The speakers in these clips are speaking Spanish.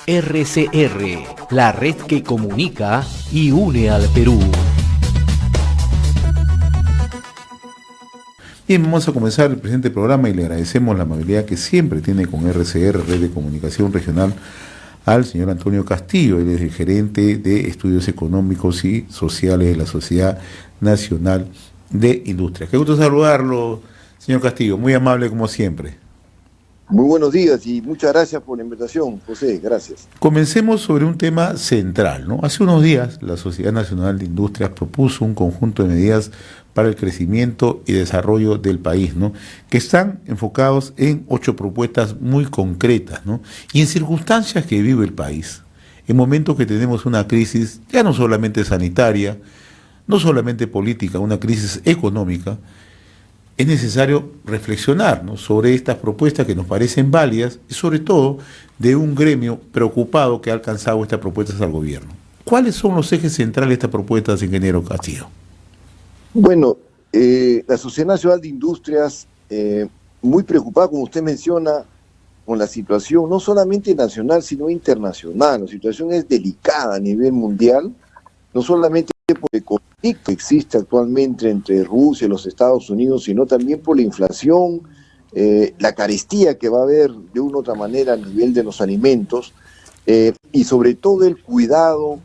RCR, la red que comunica y une al Perú. Bien, vamos a comenzar el presente programa y le agradecemos la amabilidad que siempre tiene con RCR, Red de Comunicación Regional, al señor Antonio Castillo. Él es el gerente de Estudios Económicos y Sociales de la Sociedad Nacional de Industrias. Qué gusto saludarlo, señor Castillo, muy amable como siempre. Muy buenos días y muchas gracias por la invitación, José, gracias. Comencemos sobre un tema central, ¿no? Hace unos días la Sociedad Nacional de Industrias propuso un conjunto de medidas para el crecimiento y desarrollo del país, ¿no? Que están enfocados en 8 propuestas muy concretas, ¿no? Y en circunstancias que vive el país, en momentos que tenemos una crisis ya no solamente sanitaria, no solamente política, una crisis económica, es necesario reflexionar, ¿no?, sobre estas propuestas que nos parecen válidas y sobre todo de un gremio preocupado que ha alcanzado estas propuestas al gobierno. ¿Cuáles son los ejes centrales de estas propuestas, ingeniero Castillo? Bueno, la Sociedad Nacional de Industrias, muy preocupada, como usted menciona, con la situación no solamente nacional, sino internacional. La situación es delicada a nivel mundial, no solamente por el conflicto que existe actualmente entre Rusia y los Estados Unidos, sino también por la inflación, la carestía que va a haber de una u otra manera a nivel de los alimentos, y sobre todo el cuidado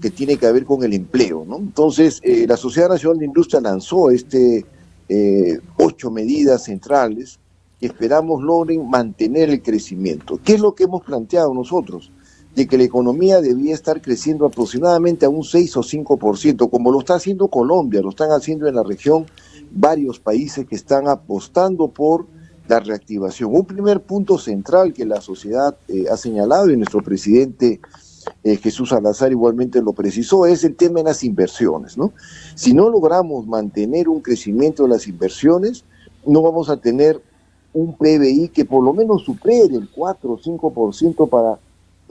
que tiene que ver con el empleo, ¿no? Entonces, la Sociedad Nacional de Industria lanzó 8 medidas centrales que esperamos logren mantener el crecimiento. ¿Qué es lo que hemos planteado nosotros? De que la economía debía estar creciendo aproximadamente a un 6 o 5%, como lo está haciendo Colombia, lo están haciendo en la región varios países que están apostando por la reactivación. Un primer punto central que la sociedad ha señalado, y nuestro presidente Jesús Salazar igualmente lo precisó, es el tema de las inversiones, ¿no? Si no logramos mantener un crecimiento de las inversiones, no vamos a tener un PBI que por lo menos supere el 4 o 5% para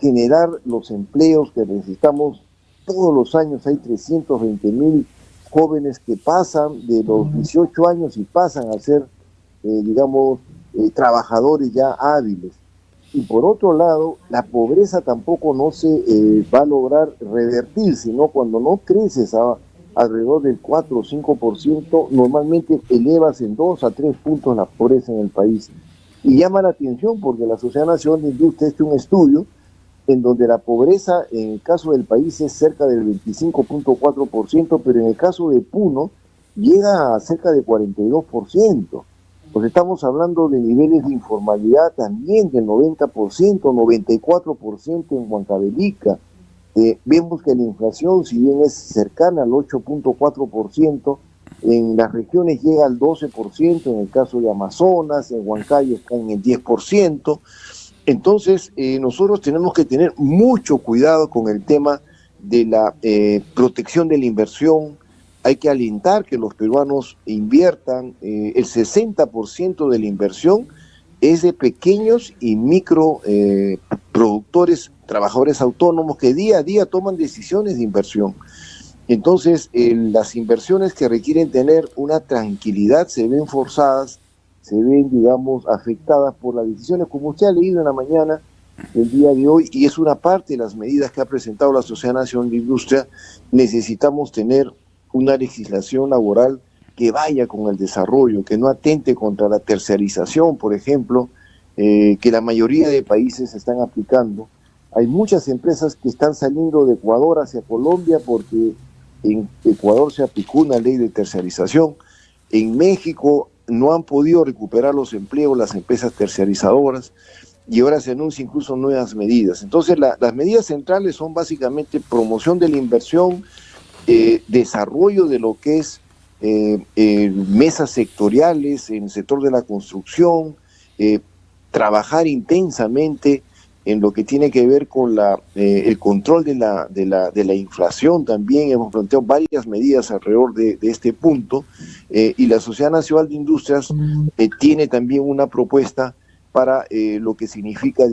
generar los empleos que necesitamos. Todos los años hay 320,000 jóvenes que pasan de los 18 años y pasan a ser, trabajadores ya hábiles. Y por otro lado, la pobreza tampoco no se va a lograr revertir, sino cuando no creces alrededor del 4 o 5%, normalmente elevas en 2 a 3 puntos la pobreza en el país. Y llama la atención porque la Sociedad Nacional de Industria ha hecho un estudio en donde la pobreza en el caso del país es cerca del 25.4%, pero en el caso de Puno llega a cerca de 42%. Pues estamos hablando de niveles de informalidad también del 90%, 94% en Huancavelica. Vemos que la inflación, si bien es cercana al 8.4%, en las regiones llega al 12%, en el caso de Amazonas, en Huancayo está en el 10%. Entonces, nosotros tenemos que tener mucho cuidado con el tema de la protección de la inversión. Hay que alentar que los peruanos inviertan. El 60% de la inversión es de pequeños y micro productores, trabajadores autónomos que día a día toman decisiones de inversión. Entonces, las inversiones que requieren tener una tranquilidad se ven forzadas, se ven, afectadas por las decisiones, como usted ha leído en la mañana del día de hoy, y es una parte de las medidas que ha presentado la Sociedad Nacional de Industria. Necesitamos tener una legislación laboral que vaya con el desarrollo, que no atente contra la terciarización, por ejemplo, que la mayoría de países están aplicando. Hay muchas empresas que están saliendo de Ecuador hacia Colombia porque en Ecuador se aplicó una ley de terciarización. En México no han podido recuperar los empleos las empresas terciarizadoras y ahora se anuncian incluso nuevas medidas. Entonces las medidas centrales son básicamente promoción de la inversión, desarrollo de lo que es mesas sectoriales en el sector de la construcción, trabajar intensamente en lo que tiene que ver con el control de la inflación. También hemos planteado varias medidas alrededor de este punto, y la Sociedad Nacional de Industrias tiene también una propuesta para lo que significa,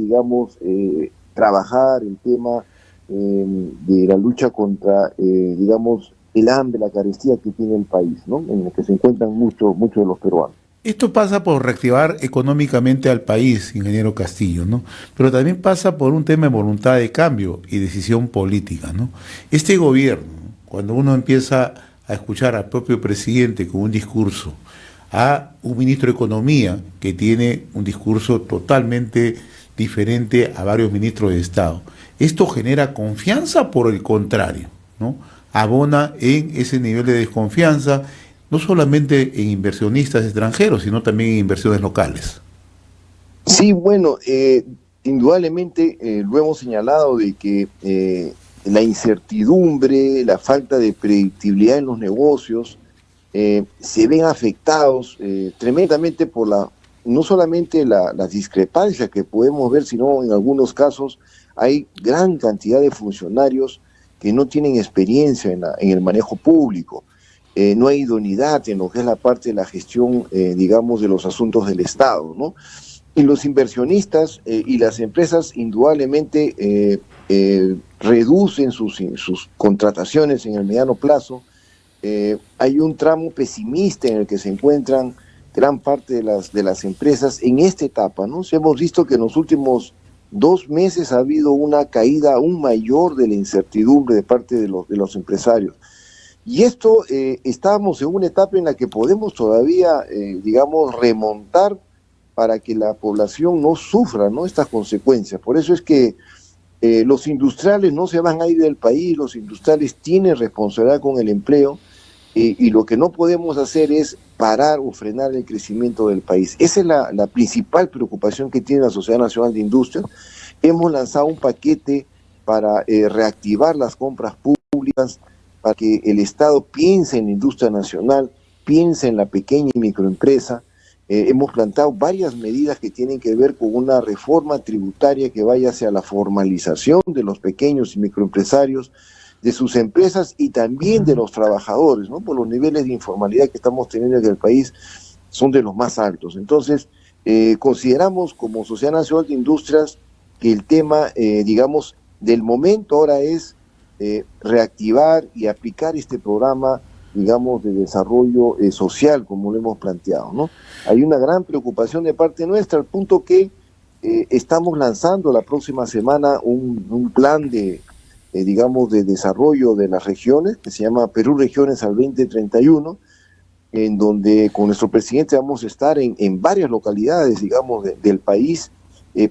trabajar el tema de la lucha contra, el hambre, la carestía que tiene el país, ¿no?, en el que se encuentran muchos de los peruanos. Esto pasa por reactivar económicamente al país, ingeniero Castillo, ¿no? Pero también pasa por un tema de voluntad de cambio y decisión política, ¿no? Este gobierno, cuando uno empieza a escuchar al propio presidente con un discurso, a un ministro de Economía que tiene un discurso totalmente diferente a varios ministros de Estado, esto genera confianza, por el contrario, ¿no? Abona en ese nivel de desconfianza, no solamente en inversionistas extranjeros, sino también en inversiones locales. Sí, bueno, indudablemente lo hemos señalado de que la incertidumbre, la falta de predictibilidad en los negocios se ven afectados tremendamente por no solamente las discrepancias que podemos ver, sino en algunos casos hay gran cantidad de funcionarios que no tienen experiencia en el manejo público. No hay idoneidad en lo que es la parte de la gestión, digamos, de los asuntos del Estado, ¿no? Y los inversionistas y las empresas indudablemente reducen sus contrataciones en el mediano plazo. Hay un tramo pesimista en el que se encuentran gran parte de las empresas en esta etapa, ¿no? Hemos visto que en los últimos 2 meses ha habido una caída aún mayor de la incertidumbre de parte de los empresarios. Y esto, estábamos en una etapa en la que podemos todavía, digamos, remontar para que la población no sufra, ¿no?, estas consecuencias. Por eso es que los industriales no se van a ir del país, los industriales tienen responsabilidad con el empleo, y lo que no podemos hacer es parar o frenar el crecimiento del país. Esa es la principal preocupación que tiene la Sociedad Nacional de Industrias. Hemos lanzado un paquete para reactivar las compras públicas, para que el Estado piense en la industria nacional, piense en la pequeña y microempresa. Hemos planteado varias medidas que tienen que ver con una reforma tributaria que vaya hacia la formalización de los pequeños y microempresarios, de sus empresas y también de los trabajadores, ¿no? Por los niveles de informalidad que estamos teniendo en el país son de los más altos. Entonces, consideramos como Sociedad Nacional de Industrias que el tema, digamos, del momento ahora es reactivar y aplicar este programa, digamos, de desarrollo social, como lo hemos planteado, ¿no? Hay una gran preocupación de parte nuestra, al punto que estamos lanzando la próxima semana un plan digamos, de desarrollo de las regiones, que se llama Perú Regiones al 2031, en donde con nuestro presidente vamos a estar en varias localidades, digamos, del país,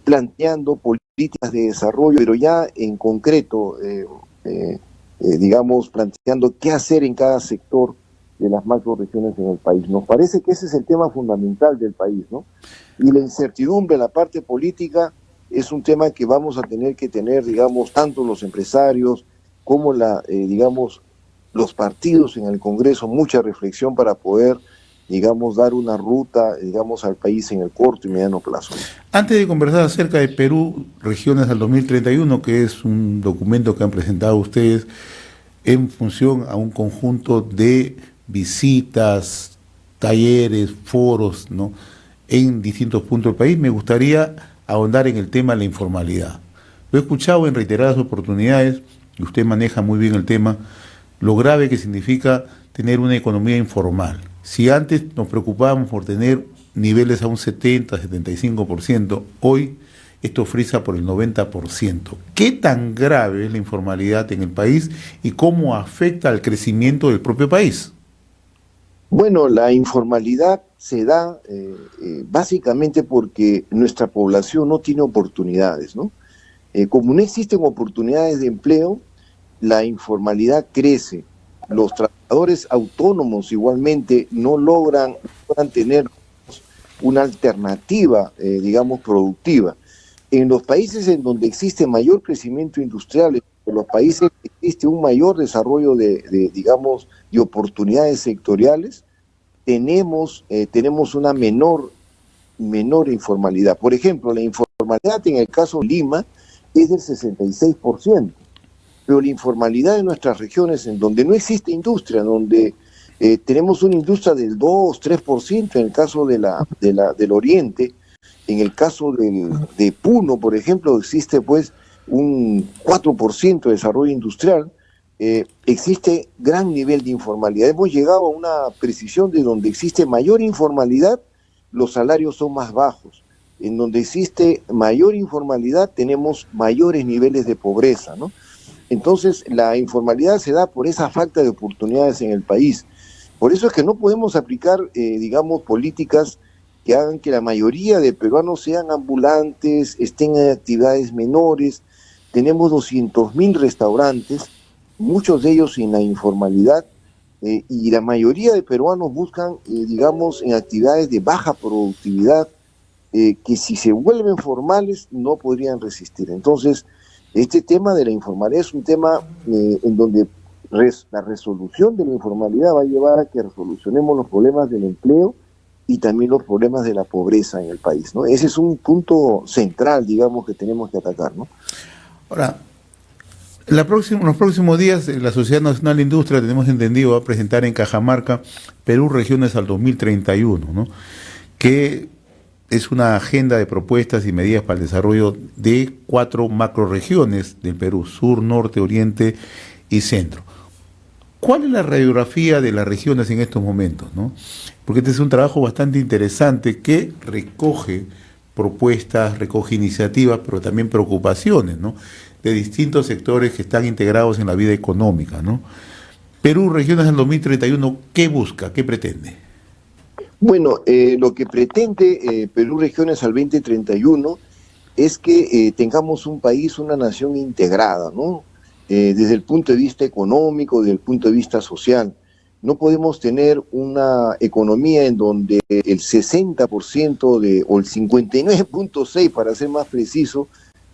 planteando políticas de desarrollo, pero ya en concreto, digamos, planteando qué hacer en cada sector de las macroregiones en el país. Nos parece que ese es el tema fundamental del país, ¿no? Y la incertidumbre en la parte política es un tema que vamos a tener que tener, digamos, tanto los empresarios como digamos, los partidos en el Congreso, mucha reflexión para poder, digamos, dar una ruta, digamos, al país en el corto y mediano plazo. Antes de conversar acerca de Perú Regiones al 2031, que es un documento que han presentado ustedes en función a un conjunto de visitas, talleres, foros, ¿no?, en distintos puntos del país, me gustaría ahondar en el tema de la informalidad. Lo he escuchado en reiteradas oportunidades, y usted maneja muy bien el tema, lo grave que significa tener una economía informal. Si antes nos preocupábamos por tener niveles a un 70, 75%, hoy esto frisa por el 90%. ¿Qué tan grave es la informalidad en el país y cómo afecta al crecimiento del propio país? Bueno, la informalidad se da básicamente porque nuestra población no tiene oportunidades, ¿no? Como no existen oportunidades de empleo, la informalidad crece. Los trabajadores autónomos igualmente no logran tener una alternativa, digamos, productiva. En los países en donde existe mayor crecimiento industrial, en los países que existe un mayor desarrollo digamos, de oportunidades sectoriales, tenemos una menor informalidad. Por ejemplo, la informalidad en el caso de Lima es del 66%, pero la informalidad en nuestras regiones en donde no existe industria, donde tenemos una industria del 2-3% en el caso del Oriente, en el caso de Puno, por ejemplo, existe pues un 4% de desarrollo industrial. Existe gran nivel de informalidad. Hemos llegado a una precisión de donde existe mayor informalidad los salarios son más bajos. En donde existe mayor informalidad tenemos mayores niveles de pobreza, ¿no? Entonces la informalidad se da por esa falta de oportunidades en el país. Por eso es que no podemos aplicar, digamos, políticas que hagan que la mayoría de peruanos sean ambulantes, estén en actividades menores. Tenemos 200.000 restaurantes, muchos de ellos en la informalidad, y la mayoría de peruanos buscan, digamos, en actividades de baja productividad, que si se vuelven formales no podrían resistir. Entonces, este tema de la informalidad es un tema en donde la resolución de la informalidad va a llevar a que resolucionemos los problemas del empleo y también los problemas de la pobreza en el país, ¿no? Ese es un punto central, digamos, que tenemos que atacar, ¿no? Ahora, los próximos días la Sociedad Nacional de Industria, tenemos entendido, va a presentar en Cajamarca Perú Regiones al 2031, ¿no? Que es una agenda de propuestas y medidas para el desarrollo de 4 macroregiones del Perú: sur, norte, oriente y centro. ¿Cuál es la radiografía de las regiones en estos momentos, ¿no? Porque este es un trabajo bastante interesante que recoge propuestas, recoge iniciativas, pero también preocupaciones, ¿no?, de distintos sectores que están integrados en la vida económica, ¿no? Perú Regiones del 2031, ¿qué busca? ¿Qué pretende? Bueno, lo que pretende Perú Regiones al 2031 es que tengamos un país, una nación integrada, ¿no? Desde el punto de vista económico, desde el punto de vista social. No podemos tener una economía en donde el 60% o el 59.6%, para ser más preciso,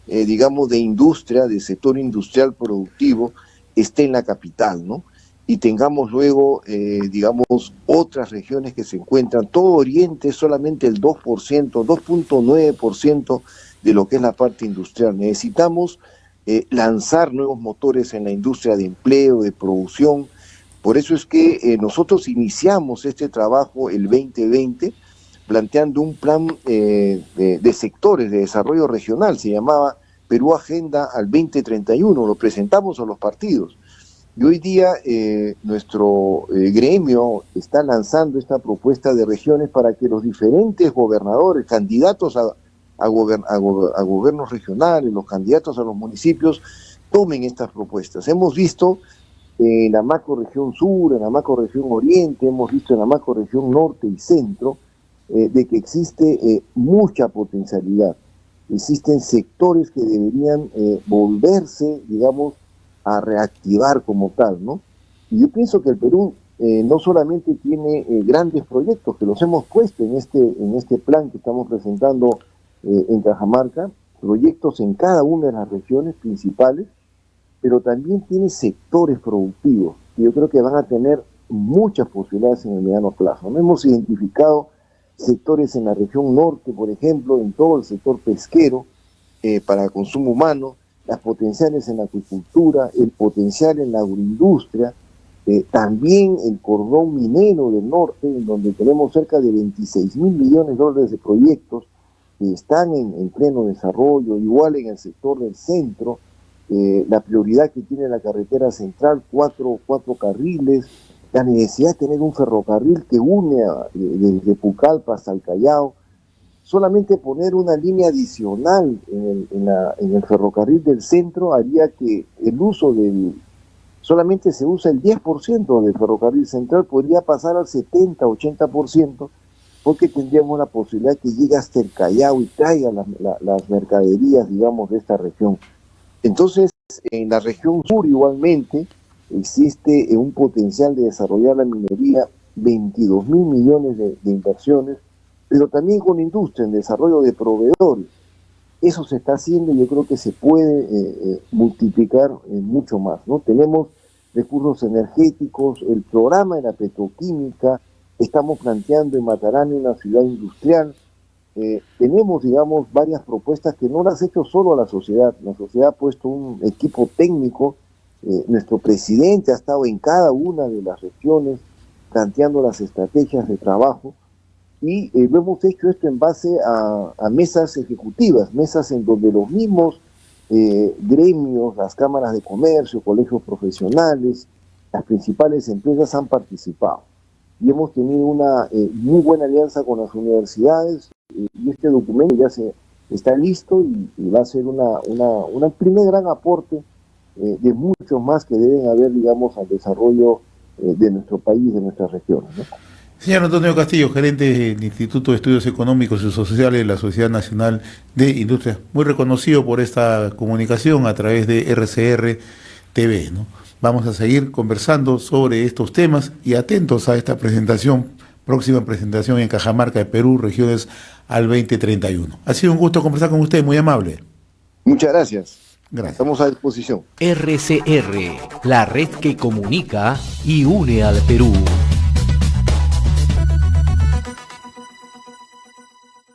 digamos, de industria, de sector industrial productivo, esté en la capital, ¿no? Y tengamos luego, digamos, otras regiones que se encuentran, todo Oriente solamente el 2%, 2.9% de lo que es la parte industrial. Necesitamos lanzar nuevos motores en la industria de empleo, de producción. Por eso es que nosotros iniciamos este trabajo el 2020, planteando un plan de sectores de desarrollo regional, se llamaba Perú Agenda al 2031, lo presentamos a los partidos. Y hoy día nuestro gremio está lanzando esta propuesta de regiones para que los diferentes gobernadores, candidatos a gobiernos regionales, los candidatos a los municipios, tomen estas propuestas. Hemos visto en la macroregión sur, en la macroregión oriente, hemos visto en la macroregión norte y centro, de que existe mucha potencialidad. Existen sectores que deberían volverse, digamos, a reactivar como tal, ¿no? Y yo pienso que el Perú no solamente tiene grandes proyectos, que los hemos puesto en este plan que estamos presentando en Cajamarca, proyectos en cada una de las regiones principales, pero también tiene sectores productivos que yo creo que van a tener muchas posibilidades en el mediano plazo, ¿no? Hemos identificado sectores en la región norte, por ejemplo, en todo el sector pesquero, para consumo humano, las potenciales en la acuicultura, el potencial en la agroindustria, también el cordón minero del norte, en donde tenemos cerca de 26.000 millones de dólares de proyectos que están en pleno desarrollo, igual en el sector del centro, la prioridad que tiene la carretera central, cuatro carriles, la necesidad de tener un ferrocarril que une desde Pucallpa hasta el Callao. Solamente poner una línea adicional en el ferrocarril del centro haría que el uso solamente se usa el 10% del ferrocarril central, podría pasar al 70, 80%, porque tendríamos la posibilidad que llegue hasta el Callao y traiga las mercaderías, digamos, de esta región. Entonces, en la región sur igualmente existe un potencial de desarrollar la minería, 22.000 millones de inversiones, pero también con industria, en desarrollo de proveedores. Eso se está haciendo y yo creo que se puede multiplicar mucho más, ¿no? Tenemos recursos energéticos, el programa de la petroquímica, estamos planteando en Matarani una ciudad industrial. Tenemos, digamos, varias propuestas que no las ha hecho solo la sociedad ha puesto un equipo técnico, nuestro presidente ha estado en cada una de las regiones planteando las estrategias de trabajo, y lo hemos hecho esto en base a mesas ejecutivas, mesas en donde los mismos gremios, las cámaras de comercio, colegios profesionales, las principales empresas han participado. y hemos tenido una muy buena alianza con las universidades, y este documento ya está listo y va a ser un primer gran aporte de muchos más que deben haber, digamos, al desarrollo de nuestro país, de nuestras regiones, ¿no? Señor Antonio Castillo, gerente del Instituto de Estudios Económicos y Sociales de la Sociedad Nacional de Industrias, muy reconocido por esta comunicación a través de RCR TV, ¿no? Vamos a seguir conversando sobre estos temas y atentos a esta próxima presentación en Cajamarca de Perú, regiones al 2031. Ha sido un gusto conversar con usted, muy amable. Muchas gracias. Gracias. Estamos a disposición. RCR, la red que comunica y une al Perú.